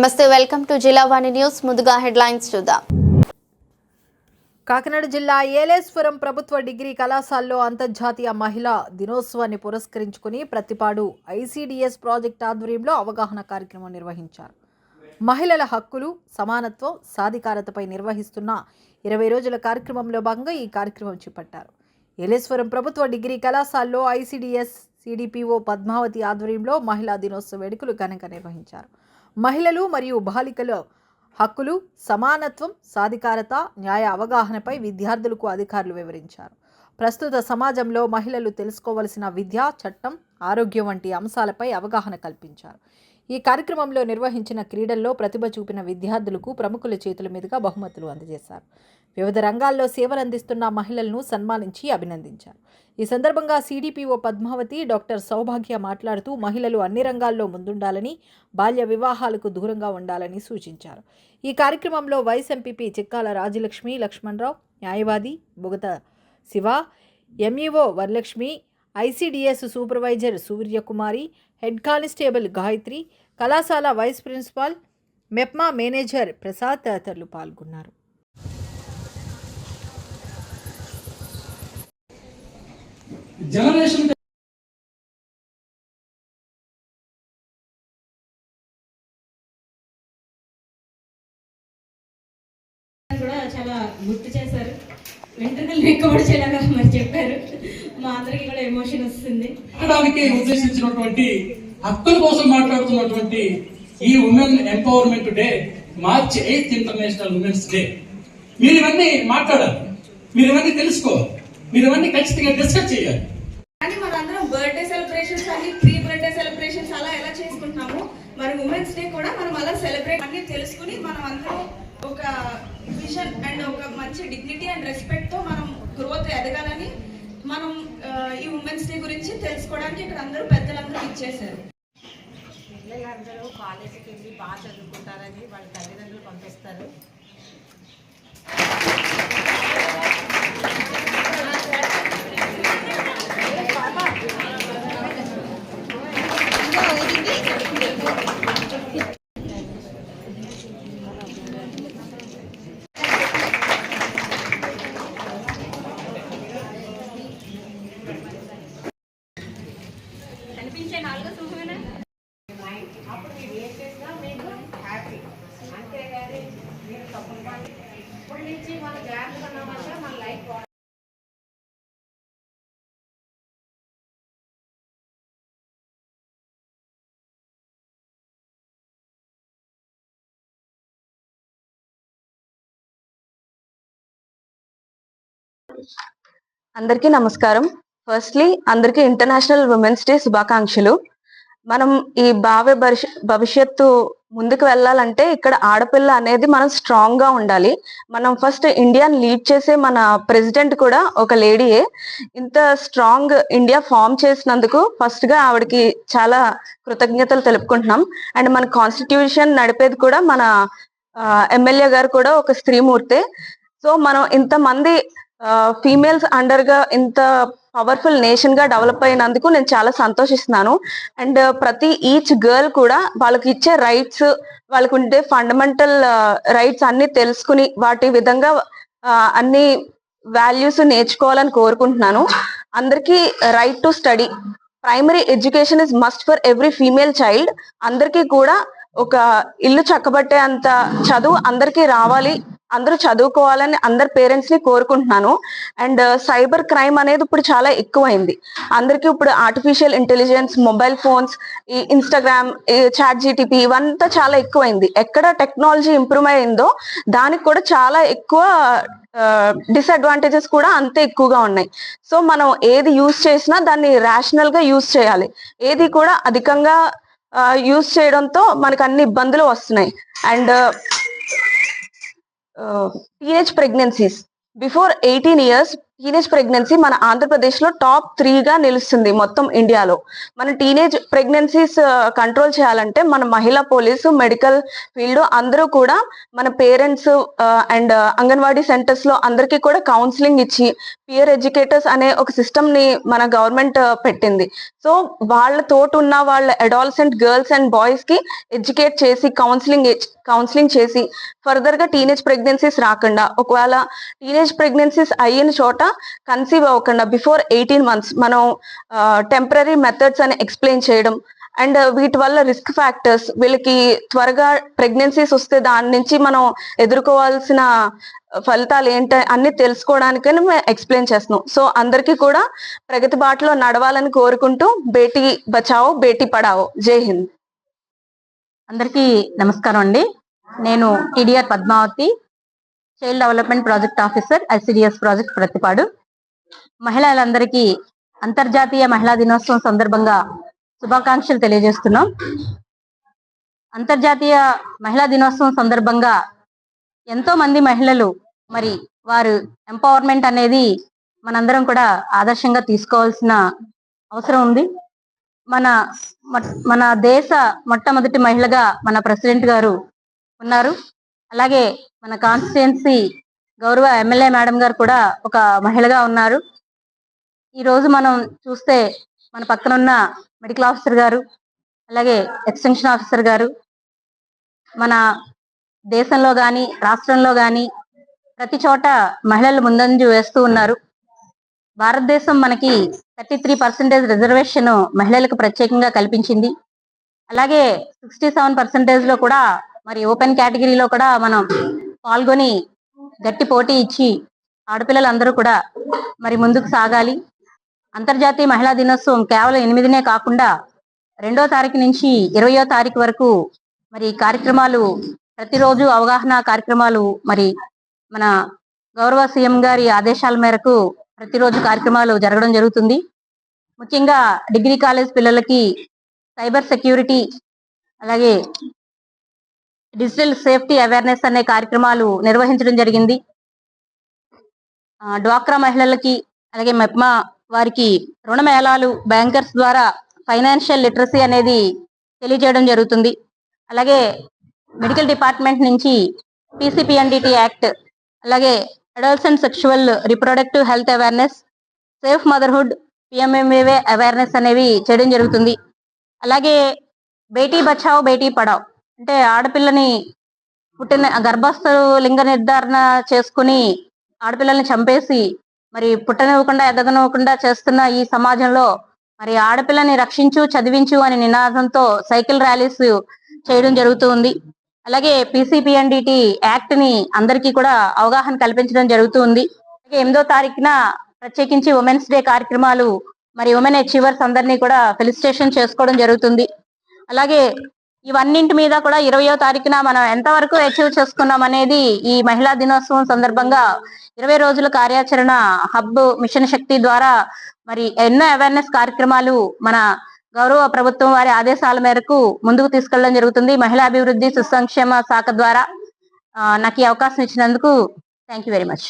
నమస్తే, welcome to Jillavani news. ముందుగా headlines చూద్దాం. కాకినాడ జిల్లా ఏలేశ్వరం ప్రభుత్వ డిగ్రీ కళాశాలలో అంతర్జాతీయ మహిళా దినోత్సవాన్ని పురస్కరించుకుని ప్రతిపాడు ఐసిడిఎస్ ప్రాజెక్ట్ ఆధ్వర్యంలో అవగాహన కార్యక్రమం నిర్వహించారు. మహిళల హక్కులు, సమానత్వం, సాధికారతపై నిర్వహిస్తున్న 20 రోజుల కార్యక్రమంలో భాగంగా ఈ కార్యక్రమం చేపట్టారు. ఏలేశ్వరం ప్రభుత్వ డిగ్రీ కళాశాలలో ఐసిడిఎస్ సిడిపిఓ పద్మావతి ఆధ్వర్యంలో మహిళా దినోత్సవ వేడుకలు ఘనంగా నిర్వహించారు. మహిళలు మరియు బాలికల హక్కులు, సమానత్వం, సాధికారత, న్యాయ అవగాహనపై విద్యార్థులకు అధికారులు వివరించారు. ప్రస్తుత సమాజంలో మహిళలు తెలుసుకోవలసిన విద్య, చట్టం, ఆరోగ్యం వంటి అంశాలపై అవగాహన కల్పించారు. ఈ కార్యక్రమంలో నిర్వహించిన క్రీడల్లో ప్రతిభ చూపిన విద్యార్థులకు ప్రముఖుల చేతుల మీదుగా బహుమతులు అందజేశారు. వివిధ రంగాల్లో సేవలందిస్తున్న మహిళలను సన్మానించి అభినందించారు. ఈ సందర్భంగా సిడిపిఓ పద్మావతి, డాక్టర్ సౌభాగ్య మాట్లాడుతూ మహిళలు అన్ని రంగాల్లో ముందుండాలని, బాల్య వివాహాలకు దూరంగా ఉండాలని సూచించారు. ఈ కార్యక్రమంలో వైస్ ఎంపీపీ చిక్కాల రాజలక్ష్మి, లక్ష్మణరావు, న్యాయవాది Bugatha Siva, MEO Varalakshmi, ICDS supervisor Suryakumari, head constable Gayatri, కళాశాల vice principal, MEPMA manager Prasad తదితరులు పాల్గొన్నారు. జనరేషన్ కూడా చాలా గుర్తు చేశారు. వెంట్రుకలు ఎక్కబడిచేలాగా మరి చెప్పారు. మా అందరికి కూడా ఎమోషన్ వస్తుంది. ఉద్దేశించినటువంటి హక్కుల కోసం మాట్లాడుతున్నటువంటి ఈ ఉమెన్ ఎంపవర్మెంట్ డే మార్చి 8 ఇంటర్నేషనల్ ఉమెన్స్ డే. మీరు ఇవన్నీ మాట్లాడాలి, మీరు ఇవన్నీ తెలుసుకోవాలి, మీరు ఇవన్నీ ఖచ్చితంగా డిస్కస్ చేయాలి. కానీ మనందరం బర్త్డే సెలబ్రేషన్స్ అని, ప్రీ బర్త్డే సెలబ్రేషన్స్ అలా ఎలా చేసుకుంటున్నాము, మరి ఉమెన్స్ డే కూడా మనం అలా సెలబ్రేట్ అన్ని తెలుసుకుని మనం అందరం ఒక విజన్ అండ్ ఒక మంచి డిగ్నిటీ అండ్ రెస్పెక్ట్ తో మనం గ్రోత్ ఎదగాలని మనం ఈ ఉమెన్స్ డే గురించి తెలుసుకోవడానికి ఇక్కడ అందరూ పెద్దలందరూ ఇచ్చేసారు. పిల్లలందరూ కాలేజీకి వెళ్ళి బాగా చదువుకుంటారని వాళ్ళ తల్లిదండ్రులు పంపిస్తారు. కనిపించే 4 సింహమేనా? అప్పుడు మీరు ఏం చేసినా మీకు హ్యాపీ, అంతేగాని మీరు తప్పకుండా ఇప్పటి నుంచి మన జాగ్రత్తగా ఉన్నామంటే మన లైఫ్ అందరికీ నమస్కారం. ఫస్ట్లీ అందరికీ ఇంటర్నేషనల్ ఉమెన్స్ డే శుభాకాంక్షలు. మనం ఈ భవిష్యత్తు ముందుకు వెళ్ళాలంటే ఇక్కడ ఆడపిల్ల అనేది మనం స్ట్రాంగ్ గా ఉండాలి. మనం ఫస్ట్ ఇండియాని లీడ్ చేసే మన ప్రెసిడెంట్ కూడా ఒక లేడీయే. ఇంత స్ట్రాంగ్ ఇండియా ఫామ్ చేసినందుకు ఫస్ట్ గా ఆవిడకి చాలా కృతజ్ఞతలు తెలుపుకుంటున్నాం. అండ్ మన కాన్స్టిట్యూషన్ నడిపేది కూడా మన ఎమ్మెల్యే గారు కూడా ఒక స్త్రీమూర్తే. సో మనం ఇంతమంది ఫీమేల్స్ అండర్ గా ఇంత పవర్ఫుల్ నేషన్ గా డెవలప్ అయినందుకు నేను చాలా సంతోషిస్తున్నాను. అండ్ ప్రతి ఈచ్ గర్ల్ కూడా వాళ్ళకి ఇచ్చే రైట్స్, వాళ్ళకు ఉండే ఫండమెంటల్ రైట్స్ అన్ని తెలుసుకుని వాటి విధంగా అన్ని వాల్యూస్ నేర్చుకోవాలని కోరుకుంటున్నాను. అందరికీ right to study, primary education is must for every female child. అందరికీ కూడా ఒక ఇల్లు చక్కబట్టే అంత చదువు అందరికీ రావాలి, అందరూ చదువుకోవాలని అందరి పేరెంట్స్ ని కోరుకుంటున్నాను. అండ్ సైబర్ క్రైమ్ అనేది ఇప్పుడు చాలా ఎక్కువైంది. అందరికీ ఇప్పుడు ఆర్టిఫిషియల్ ఇంటెలిజెన్స్, మొబైల్ ఫోన్స్, ఈ ఇన్స్టాగ్రామ్, చాట్ జీటీపీ ఇవంతా చాలా ఎక్కువైంది. ఎక్కడ టెక్నాలజీ ఇంప్రూవ్ అయిందో దానికి కూడా చాలా ఎక్కువ డిసడ్వాంటేజెస్ కూడా అంతే ఎక్కువగా ఉన్నాయి. సో మనం ఏది యూజ్ చేసినా దాన్ని రేషనల్ గా యూజ్ చేయాలి. ఏది కూడా అధికంగా యూజ్ చేయడంతో మనకు అన్ని ఇబ్బందులు వస్తున్నాయి. And teenage pregnancies before 18 years, teenage pregnancy మన ఆంధ్రప్రదేశ్ లో టాప్ 3గా నిలుస్తుంది మొత్తం ఇండియాలో. మన టీనేజ్ ప్రెగ్నెన్సీస్ కంట్రోల్ చేయాలంటే మన మహిళా పోలీసు, మెడికల్ ఫీల్డ్ అందరూ కూడా మన పేరెంట్స్ అండ్ అంగన్వాడీ సెంటర్స్ లో అందరికీ కూడా కౌన్సిలింగ్ ఇచ్చి పియర్ ఎడ్యుకేటర్స్ అనే ఒక సిస్టమ్ ని మన గవర్నమెంట్ పెట్టింది. సో వాళ్ళతోటి ఉన్న వాళ్ళ అడాలసెంట్ గర్ల్స్ అండ్ బాయ్స్ కి ఎడ్యుకేట్ చేసి కౌన్సిలింగ్ చేసి ఫర్దర్ గా టీనేజ్ ప్రెగ్నెన్సీస్ రాకుండా, ఒకవేళ టీనేజ్ ప్రెగ్నెన్సీస్ అయిన చోట కన్సీవ్ అవ్వకుండా బిఫోర్ 18 months మనం టెంపరీ మెథడ్స్ అని ఎక్స్ప్లెయిన్ చేయడం అండ్ వీటి వల్ల రిస్క్ ఫ్యాక్టర్స్, వీళ్ళకి త్వరగా ప్రెగ్నెన్సీస్ వస్తే దాని నుంచి మనం ఎదుర్కోవాల్సిన ఫలితాలు ఏంటి అన్ని తెలుసుకోవడానికని మేము ఎక్స్ప్లెయిన్ చేస్తున్నాం. సో అందరికీ కూడా ప్రగతి బాటలో నడవాలని కోరుకుంటూ బేటీ బచావో బేటీ పడావో. జై హింద్. అందరికీ నమస్కారం అండి. నేను TDR Padmavathi, child development project officer, ICDS project Prathipadu. మహిళలందరికీ అంతర్జాతీయ మహిళా దినోత్సవం సందర్భంగా శుభాకాంక్షలు తెలియజేస్తున్నాం. అంతర్జాతీయ మహిళా దినోత్సవం సందర్భంగా ఎంతో మంది మహిళలు మరి వారు ఎంపవర్మెంట్ అనేది మనందరం కూడా ఆదర్శంగా తీసుకోవాల్సిన అవసరం ఉంది. మన దేశ మొట్టమొదటి మహిళగా మన ప్రెసిడెంట్ గారు ఉన్నారు. అలాగే మన కాన్స్టిట్యుయెన్సీ గౌరవ ఎమ్మెల్యే మేడం గారు కూడా ఒక మహిళగా ఉన్నారు. ఈ రోజు మనం చూస్తే మన పక్కన ఉన్న మెడికల్ ఆఫీసర్ గారు, అలాగే ఎక్స్టెన్షన్ ఆఫీసర్ గారు మన దేశంలో కానీ రాష్ట్రంలో కానీ ప్రతి చోట మహిళలు ముందంజు వేస్తూ ఉన్నారు. భారతదేశం మనకి 33% రిజర్వేషన్ మహిళలకు ప్రత్యేకంగా కల్పించింది. అలాగే 67% లో కూడా మరి ఓపెన్ కేటగిరీలో కూడా మనం పాల్గొని గట్టి పోటీ ఇచ్చి ఆడపిల్లలందరూ కూడా మరి ముందుకు సాగాలి. అంతర్జాతీయ మహిళా దినోత్సవం కేవలం 8నే కాకుండా 2వ తారీఖు నుంచి 20వ తారీఖు వరకు మరి కార్యక్రమాలు, ప్రతిరోజు అవగాహన కార్యక్రమాలు మరి మన గౌరవ సీఎం గారి ఆదేశాల మేరకు ప్రతిరోజు కార్యక్రమాలు జరగడం జరుగుతుంది. ముఖ్యంగా డిగ్రీ కాలేజ్ పిల్లలకి సైబర్ సెక్యూరిటీ, అలాగే డిజిటల్ సేఫ్టీ అవేర్నెస్ అనే కార్యక్రమాలు నిర్వహించడం జరిగింది. డ్వాక్రా మహిళలకి, అలాగే మెప్మా వారికి రుణ మేళాలు, బ్యాంకర్స్ ద్వారా ఫైనాన్షియల్ లిటరసీ అనేది తెలియజేయడం జరుగుతుంది. అలాగే మెడికల్ డిపార్ట్మెంట్ నుంచి పీసీపీఎన్డిటీ యాక్ట్, అలాగే adults sexual reproductive health awareness, safe motherhood, PMMVY awareness అనేవి చేయడం జరుగుతుంది. అలాగే బేటీ బచావో బేటీ పడావ్ అంటే ఆడపిల్లని పుట్టిన గర్భస్థు లింగ నిర్ధారణ చేసుకుని ఆడపిల్లల్ని చంపేసి మరి పుట్టనివ్వకుండా ఎదగనివ్వకుండా చేస్తున్న ఈ సమాజంలో మరి ఆడపిల్లని రక్షించు, చదివించు అనే నినాదంతో సైకిల్ ర్యాలీస్ చేయడం జరుగుతూ ఉంది. అలాగే పీసీపీఎన్డిటీ యాక్ట్ ని అందరికీ కూడా అవగాహన కల్పించడం జరుగుతూ ఉంది. అలాగే 8వ తారీఖున ప్రత్యేకించి ఉమెన్స్ డే కార్యక్రమాలు, మరి ఉమెన్ అచీవర్స్ అందరినీ కూడా ఫెలిసిటేషన్ చేసుకోవడం జరుగుతుంది. అలాగే ఇవన్నింటి మీద కూడా 20వ తారీఖున మనం ఎంతవరకు అచీవ్ చేసుకున్నాం అనేది ఈ మహిళా దినోత్సవం సందర్భంగా 20 రోజుల కార్యాచరణ హబ్ మిషన్ శక్తి ద్వారా మరి ఎన్నో అవేర్నెస్ కార్యక్రమాలు మన గౌరవ ప్రభుత్వం వారి ఆదేశాల మేరకు ముందుకు తీసుకెళ్లడం జరుగుతుంది. మహిళా అభివృద్ధి సుసంక్షేమ శాఖ ద్వారా నాకు ఈ అవకాశం ఇచ్చినందుకు థ్యాంక్ యూ వెరీ మచ్.